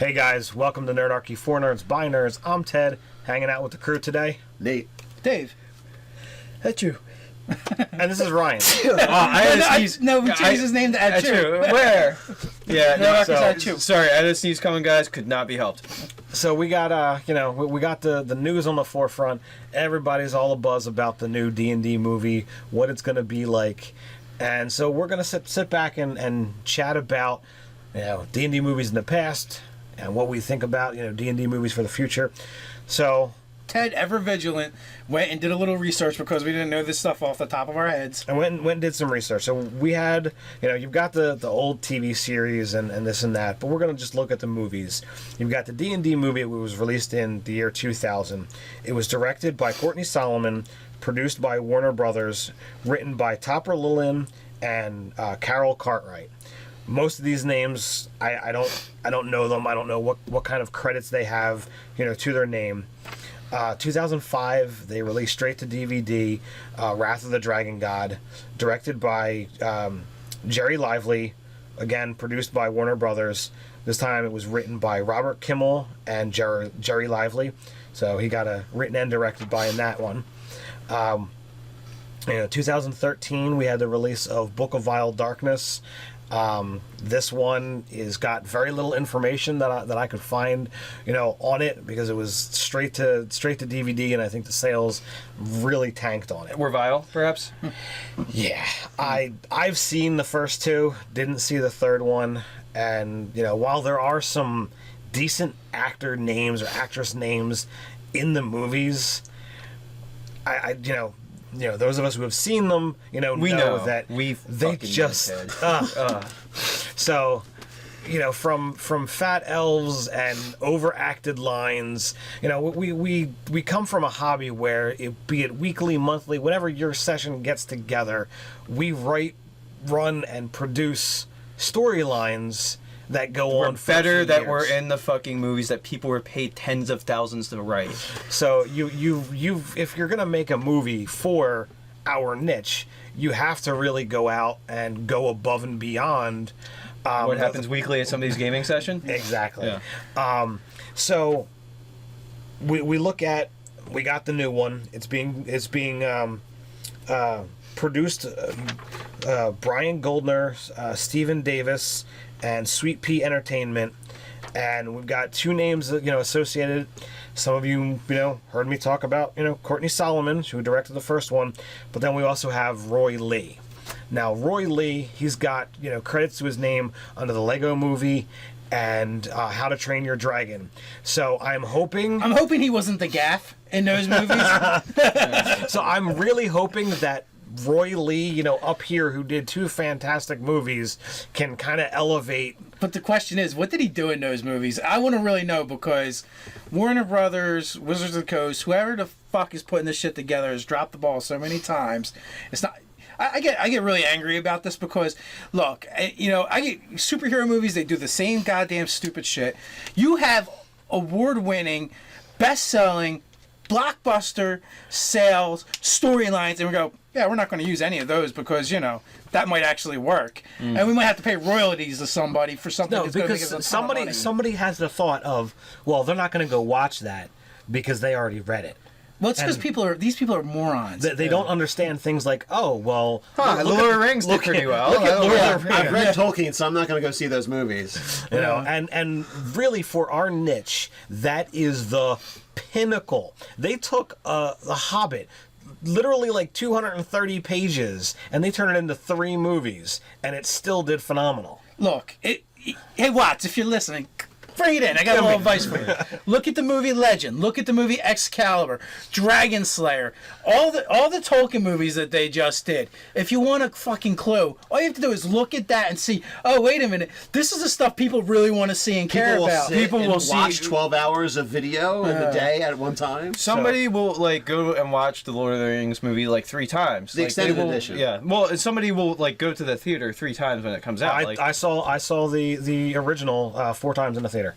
Hey guys, welcome to Nerdarchy for Nerds by Nerds. I'm Ted, hanging out with the crew today. Nate. Dave. That's you. And this is Ryan. We changed his name to Atchu. Where? Yeah, Atchu. Sorry, I had a sneeze coming, guys. Could not be helped. So we got, we got the news on the forefront. Everybody's all abuzz about the new D&D movie, what it's going to be like. And so we're going to sit back and chat about, D&D movies in the past and what we think about, D&D movies for the future. So Ted, ever vigilant, went and did a little research because we didn't know this stuff off the top of our heads. I went and did some research. So we had, you've got the old TV series and this and that, but we're going to just look at the movies. You've got the D&D movie. It was released in the year 2000. It was directed by Courtney Solomon, produced by Warner Brothers, written by Topper Lillian and Carol Cartwright. Most of these names, I don't know them. I don't know what kind of credits they have, to their name. 2005, they released straight to DVD, Wrath of the Dragon God, directed by Jerry Lively, again produced by Warner Brothers. This time it was written by Robert Kimmel and Jerry Lively, so he got a written and directed by in that one. 2013, we had the release of Book of Vile Darkness. This one is got very little information that I could find, on it because it was straight to DVD, and I think the sales really tanked on it. Were vile, perhaps? Yeah, I've seen the first two, didn't see the third one, and while there are some decent actor names or actress names in the movies, I those of us who have seen them, know that they just so, from fat elves and overacted lines, we come from a hobby where be it weekly, monthly, whenever your session gets together, we write, run, and produce storylines that go on for better that years. were in the fucking movies that people were paid tens of thousands to write. So you if you're gonna make a movie for our niche, you have to really go out and go above and beyond. What happens weekly at somebody's gaming session? Exactly. Yeah. So we got the new one. It's being produced. Brian Goldner, Stephen Davis, and Sweet Pea Entertainment, and we've got two names associated. Some of you heard me talk about Courtney Solomon, who directed the first one, but then we also have Roy Lee. Now Roy Lee, he's got credits to his name under the Lego Movie and How to Train Your Dragon. So I'm hoping he wasn't the gaff in those movies. So I'm really hoping that Roy Lee, up here, who did two fantastic movies, can kind of elevate. But the question is, what did he do in those movies? I want to really know, because Warner Brothers, Wizards of the Coast, whoever the fuck is putting this shit together has dropped the ball so many times. It's not. I get really angry about this because, look, I get superhero movies, they do the same goddamn stupid shit. You have award-winning, best-selling, blockbuster sales, storylines, and we go, yeah, we're not going to use any of those because, that might actually work. And we might have to pay royalties to somebody for something that's going to make us a ton of money. Somebody has the thought of, well, they're not going to go watch that because they already read it. Well, it's because these people are morons. They don't understand things like, oh, well... Lord of the Rings did pretty well. I've read Tolkien, so I'm not going to go see those movies. And really, for our niche, that is the pinnacle. They took The Hobbit, literally like 230 pages, and they turned it into 3 movies, and it still did phenomenal. Look, hey, Watts, if you're listening... Bring it in. I got a little advice for you. Look at the movie Legend. Look at the movie Excalibur, Dragon Slayer, all the Tolkien movies that they just did. If you want a fucking clue, all you have to do is look at that and see, oh, wait a minute, this is the stuff people really want to see and care about. People will watch 12 hours of video in the day at one time. Somebody will go and watch the Lord of the Rings movie 3 times. The extended edition. Yeah. Well, somebody will go to the theater 3 times when it comes out. I saw the original 4 times in the theater.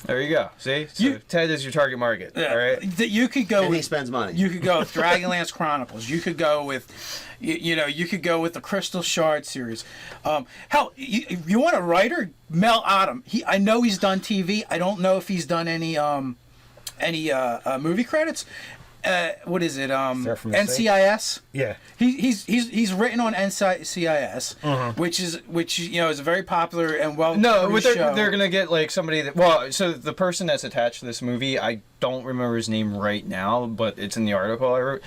There you go. See? So Ted is your target market. Yeah. All right? You could go And he with, spends money. you could go with Dragonlance Chronicles. You could go with, you could go with the Crystal Shard series. Hell, you want a writer? Mel Odom. I know he's done TV. I don't know if he's done any movie credits. What is it? from the NCIS. Yeah. He's written on NCIS, which is is a very popular and well. No, produced show. they're gonna get like somebody that. Well, so the person that's attached to this movie, I don't remember his name right now, but it's in the article I wrote.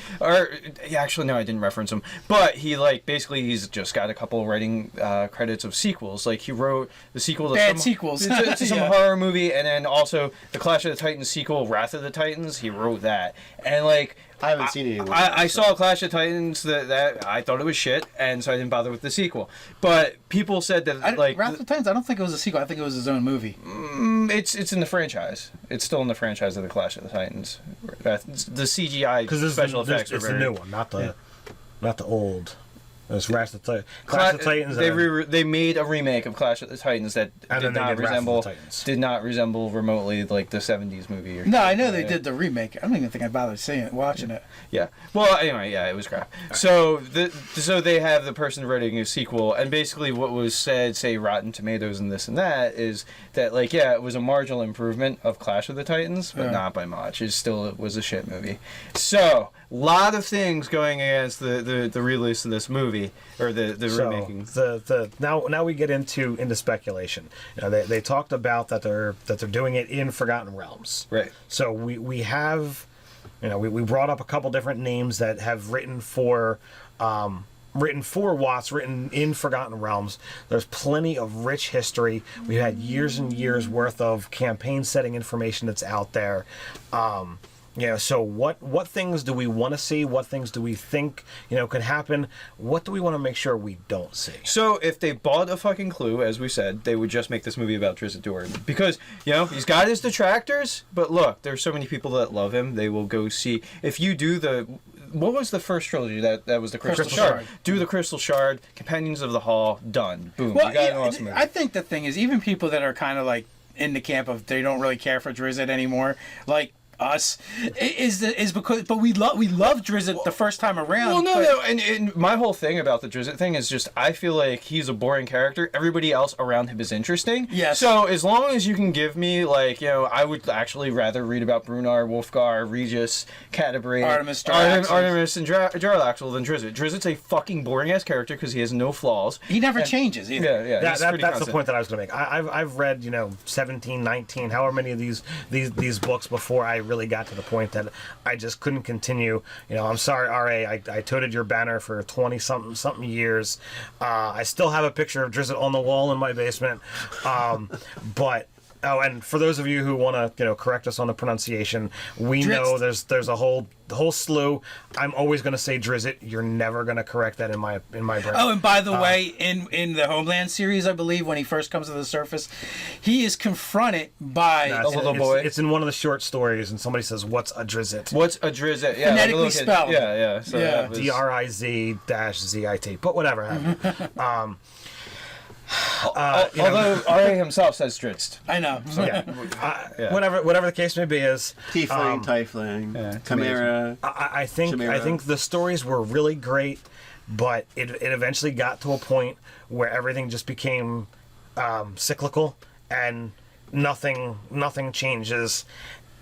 Actually, no, I didn't reference him. But he he's just got a couple writing credits of sequels. Like he wrote the sequel to sequels to some horror movie, and then also the Clash of the Titans sequel, Wrath of the Titans. He wrote that, and I haven't seen any of I saw Clash of Titans that I thought it was shit, and so I didn't bother with the sequel. But people said that Wrath of the Titans. I don't think it was a sequel. I think it was his own movie. It's in the franchise. It's still in the franchise of the Clash of the Titans. The CGI special effects are it's very. the new one, not the old. It's Clash of the Titans. They made a remake of Clash of the Titans that did not resemble remotely like the '70s movie. No, I know they did the remake. I don't even think I bothered watching it. Yeah. Well, anyway, yeah, it was crap. So they have the person writing a sequel, and basically what was said, say Rotten Tomatoes and this and that, is that it was a marginal improvement of Clash of the Titans, but not by much. It was a shit movie. So a lot of things going against the release of this movie or the remaking. Now we get into speculation. They talked about that they're doing it in Forgotten Realms. Right. So we have, we brought up a couple different names that have written for Watts, written in Forgotten Realms. There's plenty of rich history. We've had years and years worth of campaign setting information that's out there. So what things do we want to see? What things do we think, could happen? What do we want to make sure we don't see? So if they bought a fucking clue, as we said, they would just make this movie about Drizzt Do'Urden. Because, he's got his detractors, but look, there's so many people that love him. They will go see. If you do what was the first trilogy? That was the Crystal Shard. Do the Crystal Shard, Companions of the Hall, done. Boom. Well, you got an awesome movie. I think the thing is, even people that are kind of like in the camp of they don't really care for Drizzt anymore, like us, is because we love Drizzt the first time around. Well, no, and my whole thing about the Drizzt thing is just I feel like he's a boring character. Everybody else around him is interesting. Yes. So as long as you can give me I would actually rather read about Brunar, Wolfgar, Regis, Canterbury, Artemis, and Jarlaxle than Drizzt. Drizzt's a fucking boring ass character because he has no flaws. He never changes either. Yeah. That's the point that I was going to make. I've read 17, 19, however many of these books before I really got to the point that I just couldn't continue. I'm sorry, RA. I toted your banner for 20-something years. I still have a picture of Drizzt on the wall in my basement. But and for those of you who want to correct us on the pronunciation, we know there's a whole slew. I'm always going to say Drizzt. You're never going to correct that in my brain. Oh, and by the way, in the Homeland series, I believe when he first comes to the surface, he is confronted by a little boy. It's in one of the short stories, and somebody says, "What's a Drizzt?" What's a Drizzt? Yeah, phonetically spelled. Yeah. So yeah. DRIZ-ZIT. But whatever. Although R.A. himself says Drizzt. I know. So, whatever the case may be, is Tiefling, Tiefling, Chimera. I think the stories were really great, but it eventually got to a point where everything just became cyclical and nothing changes.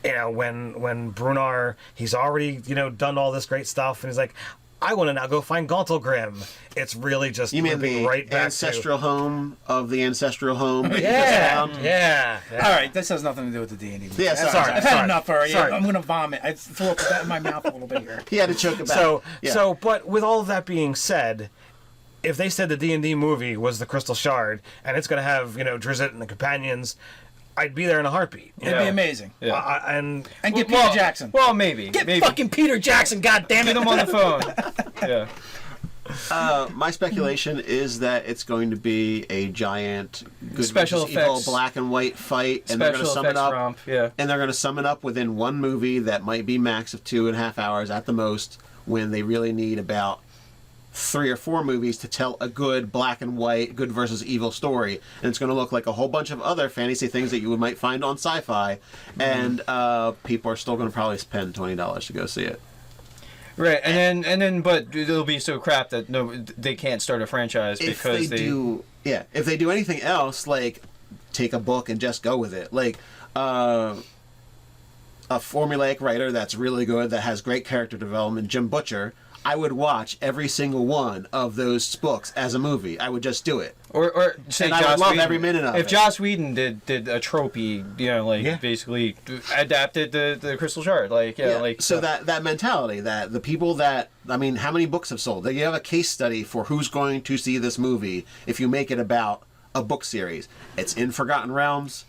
When Brunar, he's already done all this great stuff, and he's like, I want to now go find Gauntlgrim. It's really just the right back ancestral home of the ancestral home. Yeah. All right, this has nothing to do with the D&D. Yeah, sorry. I've had enough already. I'm going to vomit. I threw up that in my mouth a little bit here. He had to choke it back. But with all of that being said, if they said the D&D movie was the Crystal Shard and it's going to have Drizzt and the companions, I'd be there in a heartbeat. It'd be amazing. Yeah. And get Peter Jackson. Well, maybe. Get fucking Peter Jackson, goddammit. Get him on the phone. Yeah. My speculation is that it's going to be a giant good special versus evil effects, black and white fight, and they're going to sum it up. Romp, yeah. And they're going to sum it up within one movie that might be max of 2.5 hours at the most, when they really need about 3 or 4 movies to tell a good black and white, good versus evil story, and it's going to look like a whole bunch of other fantasy things that you might find on sci-fi, and people are still going to probably spend $20 to go see it. Right, and then, but it'll be so crap that they can't start a franchise because if they do anything else, like take a book and just go with it, like a formulaic writer that's really good, that has great character development, Jim Butcher, I would watch every single one of those books as a movie. I would just do it. Or say and Joss I would love Whedon. every minute of it. If Joss Whedon did a tropey, basically adapted the Crystal Shard, so that mentality, that the people that, I mean, how many books have sold? You have a case study for who's going to see this movie if you make it about a book series. It's in Forgotten Realms.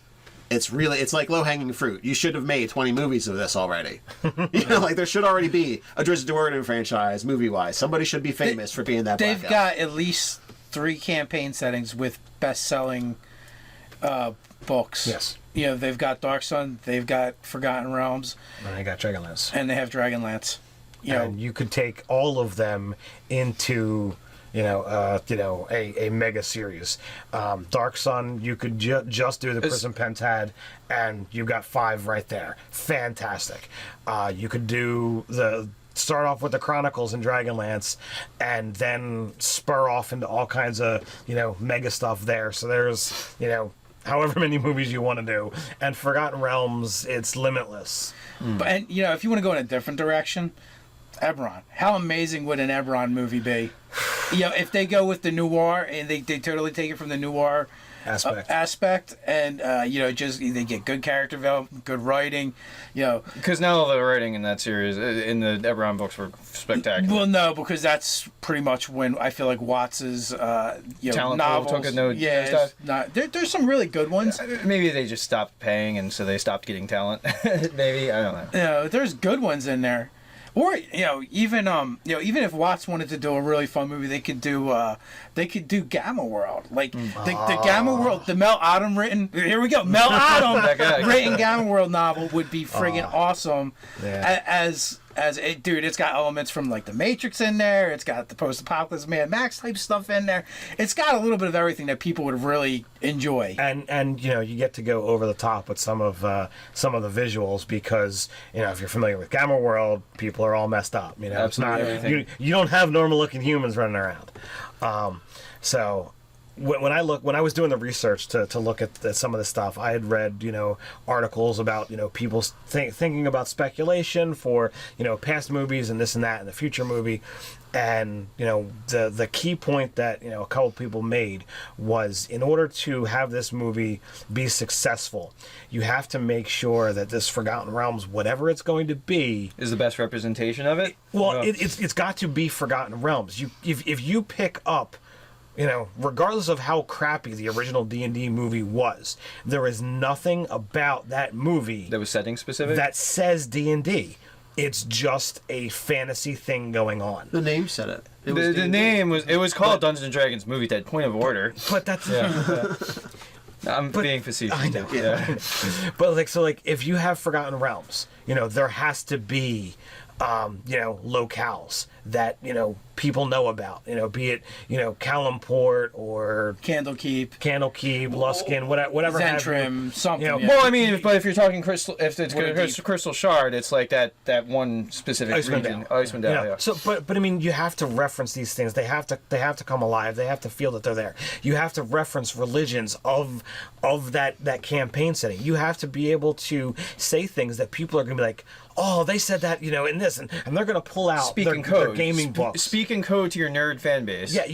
It's like low-hanging fruit. You should have made 20 movies of this already. Like there should already be a Drizzt Do'Urden franchise, movie-wise. Somebody should be famous for being that They've black got at least 3 campaign settings with best-selling books. Yes. They've got Dark Sun, they've got Forgotten Realms, And I got Dragonlance. and they have Dragonlance. And you could take all of them into a mega series. Dark Sun, you could just do the Prison Pentad, and you got 5 right there. Fantastic. You could do start off with the Chronicles and Dragonlance, and then spur off into all kinds of mega stuff there. So there's however many movies you want to do, and Forgotten Realms, it's limitless. And if you want to go in a different direction, Eberron. How amazing would an Eberron movie be? If they go with the noir and they totally take it from the noir aspect, and just they get good character development, good writing, because now the writing in that series, in the Eberron books, were spectacular. Well, no, because that's pretty much when I feel like Watts's Talent novels. took a note. It's not. There's some really good ones. Maybe they just stopped paying, and so they stopped getting talent. Maybe, I don't know. There's good ones in there. Or even if Watts wanted to do a really fun movie, they could do Gamma World, like the Gamma World, the Mel Adam written. Here we go, Mel Adam written Gamma World novel would be friggin' awesome. Yeah. It's got elements from like the Matrix in there. It's got the post-apocalypse Mad Max type stuff in there. It's got a little bit of everything that people would really enjoy. And you get to go over the top with some of the visuals, because if you're familiar with Gamma World, people are all messed up. It's not you don't have normal looking humans running around. So when I was doing the research to look at some of the stuff, I had read articles about people thinking about speculation for past movies and this and that in the future movie, and the key point that a couple people made was, in order to have this movie be successful, you have to make sure that this Forgotten Realms, whatever it's going to be, is the best representation of it. Well, it's got to be Forgotten Realms. If you pick up, regardless of how crappy the original D&D movie was, there is nothing about that movie that was setting specific that says D&D. It's just a fantasy thing going on. The name said it. The name was called Dungeons and Dragons Movie Dead. Point of order. But that's I'm being facetious. I know. Yeah. But if you have Forgotten Realms, there has to be locales that people know about, be it Calimport or Candlekeep, Luskin, whatever. Zentrim, something. Well, I mean, if you're talking Crystal, if it's Crystal Shard, it's like that one specific region, Icewind Dale. Yeah. So, but I mean, you have to reference these things. They have to come alive. They have to feel that they're there. You have to reference religions of that campaign setting. You have to be able to say things that people are going to be like, oh, they said that, in this, and they're going to pull out their gaming books. Speak in code to your nerd fan base. Yeah,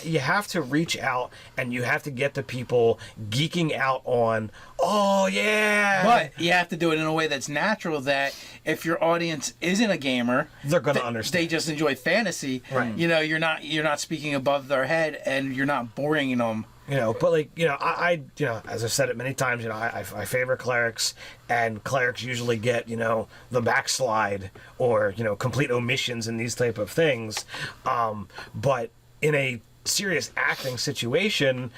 you have to reach out, and you have to get the people geeking out on, oh, yeah. But you have to do it in a way that's natural, that if your audience isn't a gamer, they're going to understand. They just enjoy fantasy. Right. You're not speaking above their head, and you're not boring them. But I as I've said it many times, I favor clerics, and clerics usually get, the backslide or, complete omissions in these type of things. But in a serious acting situation,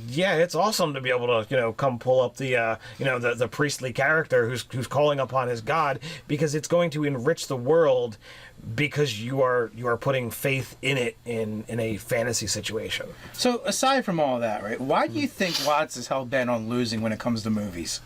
yeah, it's awesome to be able to, come pull up the priestly character who's calling upon his god, because it's going to enrich the world, because you are putting faith in it in a fantasy situation. So aside from all that, right? Why do you think Watts is hell bent on losing when it comes to movies?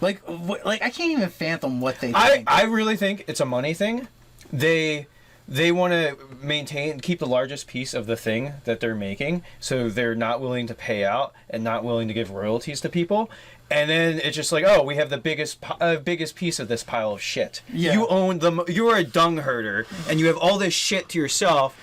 Like I can't even fathom what they think. I really think it's a money thing. They want to keep the largest piece of the thing that they're making, so they're not willing to pay out and not willing to give royalties to people. And then it's just like, oh, we have the biggest piece of this pile of shit. Yeah. You're a dung herder, and you have all this shit to yourself.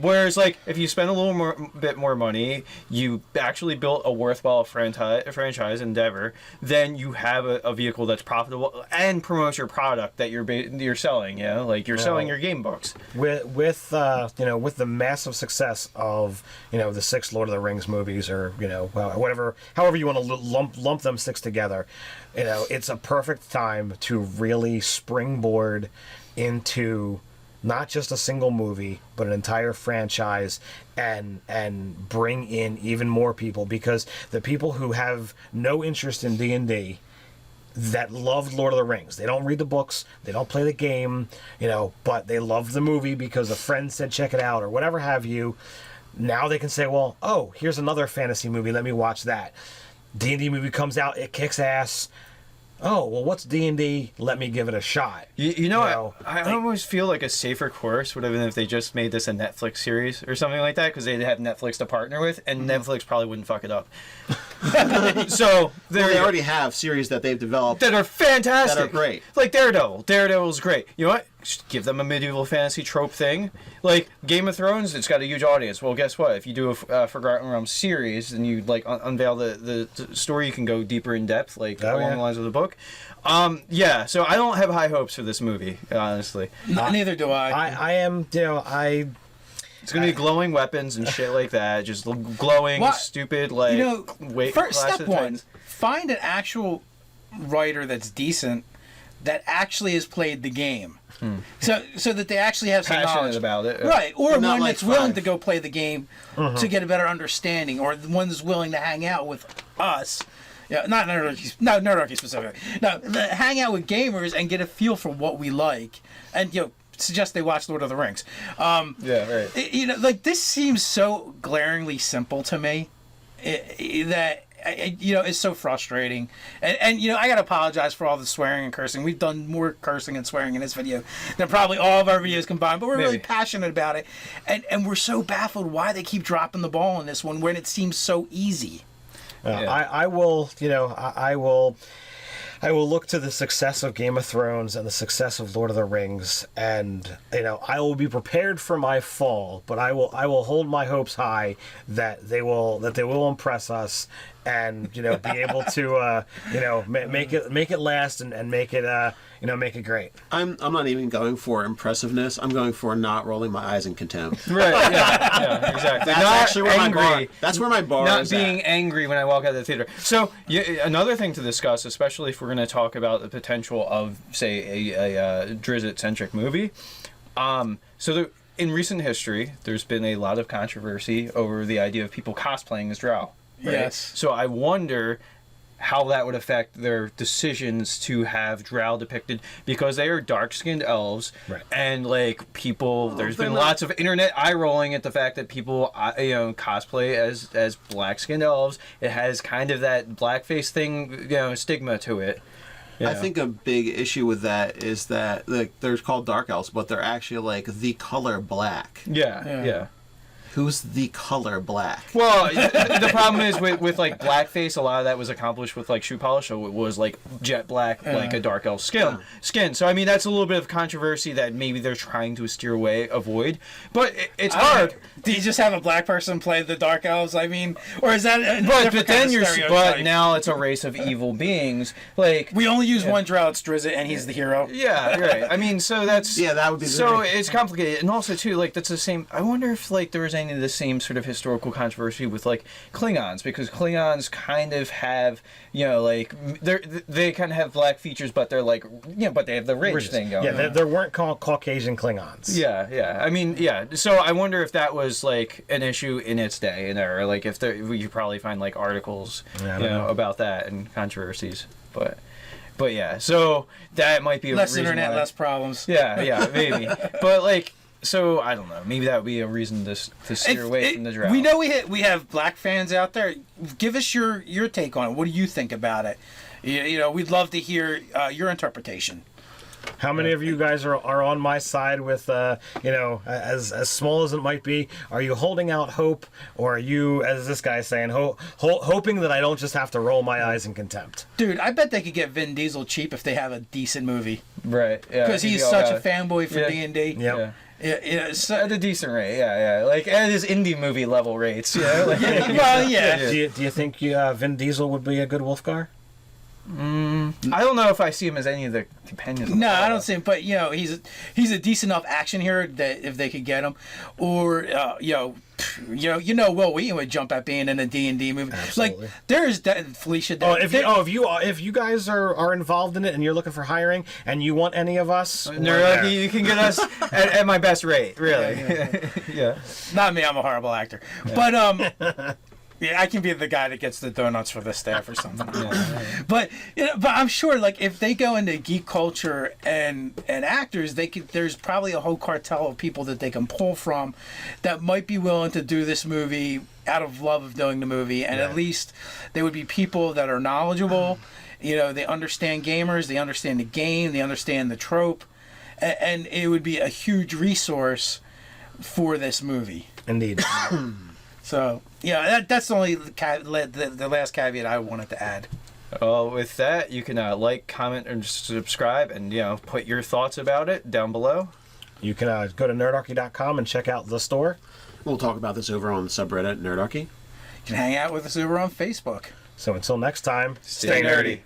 Whereas, like, if you spend a little bit more money, you actually built a worthwhile franchise endeavor, then you have a vehicle that's profitable and promotes your product that you're selling. Like you're selling your game books. With the massive success of the 6 Lord of the Rings movies, or however you want to lump them 6 together, it's a perfect time to really springboard into not just a single movie, but an entire franchise, and bring in even more people, because the people who have no interest in D&D that loved Lord of the Rings, they don't read the books, they don't play the game, but they love the movie because a friend said check it out or whatever have you. Now they can say, well, oh, here's another fantasy movie, let me watch that. D&D movie comes out, it kicks ass. Oh, well, what's D&D? Let me give it a shot. I almost feel like a safer course would have been if they just made this a Netflix series or something like that, because they'd have Netflix to partner with, and Netflix probably wouldn't fuck it up. So they already have series that they've developed that are fantastic. That are great. Like Daredevil. Daredevil's great. You know what? Just give them a medieval fantasy trope thing. Like Game of Thrones, it's got a huge audience. Well, guess what? If you do a Forgotten Realms series and you unveil the story, you can go deeper in depth, along the lines of the book. So I don't have high hopes for this movie, honestly. Neither do I. I am, It's gonna be glowing weapons and shit like that. Just glowing, stupid, first step one, find an actual writer that's decent, that actually has played the game. So that they actually have some passionate knowledge about it, right? Or one like that's willing 5. to go play the game to get a better understanding, or the one that's willing to hang out with us. Yeah, not Nerdarchy specifically. No, hang out with gamers and get a feel for what we like, and suggest they watch Lord of the Rings. Yeah, right. This seems so glaringly simple to me that. It's so frustrating. And I got to apologize for all the swearing and cursing. We've done more cursing and swearing in this video than probably all of our videos combined, but we're really passionate about it. And we're so baffled why they keep dropping the ball in this one when it seems so easy. I will look to the success of Game of Thrones and the success of Lord of the Rings, and I will be prepared for my fall, but I will hold my hopes high that they will impress us, and be able to make it last and make it great. I'm not even going for impressiveness. I'm going for not rolling my eyes in contempt. Right. Yeah. Exactly. That's not actually where angry. my bar. That's where my bar Not is being at. angry when I walk out of the theater. So another thing to discuss, especially if we're going to talk about the potential of, say, a Drizzt-centric movie. In recent history, there's been a lot of controversy over the idea of people cosplaying as Drow. Right? Yes. So I wonder how that would affect their decisions to have Drow depicted, because they are dark-skinned elves, right? And there's been lots of internet eye rolling at the fact that people cosplay as black-skinned elves. It has kind of that blackface thing, stigma to it. I think a big issue with that is that they're called dark elves, but they're actually the color black. Yeah. Who's the color black? Well, the problem is with blackface, a lot of that was accomplished with shoe polish, so it was jet black, like a dark elf skin. So I mean, that's a little bit of controversy that maybe they're trying to avoid. But it's hard. Do you just have a black person play the dark elves? I mean, or is that a but different then kind of stereotype? but now it's a race of evil beings. We only use one Drow, it's Drizzt, and he's the hero. Yeah, right. I mean, so that's that would be so it's complicated, and also too that's the same. I wonder if there was any of the same sort of historical controversy with like Klingons, because Klingons kind of have, you know, like they kind of have black features, but they're like, you know, but they have the ridge thing going. Yeah, there weren't Caucasian Klingons. Yeah. I mean, yeah. So I wonder if that was like an issue in its day, or like if you probably find like articles, about that and controversies, but yeah. So that might be a Less reason internet, why. less problems. Yeah, maybe. But like, so I don't know. Maybe that would be a reason to steer away from the drought. We know we have black fans out there. Give us your take on it. What do you think about it? You know, we'd love to hear your interpretation. How many of you guys are on my side with, as small as it might be? Are you holding out hope, or are you, as this guy's saying, hoping that I don't just have to roll my eyes in contempt? Dude, I bet they could get Vin Diesel cheap if they have a decent movie. Right. Yeah. Because he's such a fanboy for D&D. Yep. Yeah. At a decent rate. Yeah. Like at his indie movie level rates. Yeah. Like, Well, yeah. Do you think Vin Diesel would be a good Wolfgar? I don't know if I see him as any of the companions. No, I don't see him. But he's a decent enough action hero that if they could get him, or Will Wheaton would jump at being in a D&D movie. Absolutely. Like there's Felicia. If you guys are involved in it and you're looking for hiring and you want any of us, You can get us at my best rate. Really. Yeah. Not me. I'm a horrible actor. Yeah. But yeah, I can be the guy that gets the donuts for the staff or something. But I'm sure, like, if they go into geek culture and actors, there's probably a whole cartel of people that they can pull from that might be willing to do this movie out of love of doing the movie, and at least they would be people that are knowledgeable. They understand gamers, they understand the game, they understand the trope, and it would be a huge resource for this movie. Indeed. So, that's the only the last caveat I wanted to add. Well, with that, you can like, comment, and subscribe, and put your thoughts about it down below. You can go to nerdarchy.com and check out the store. We'll talk about this over on the subreddit Nerdarchy. You can hang out with us over on Facebook. So until next time, Stay nerdy.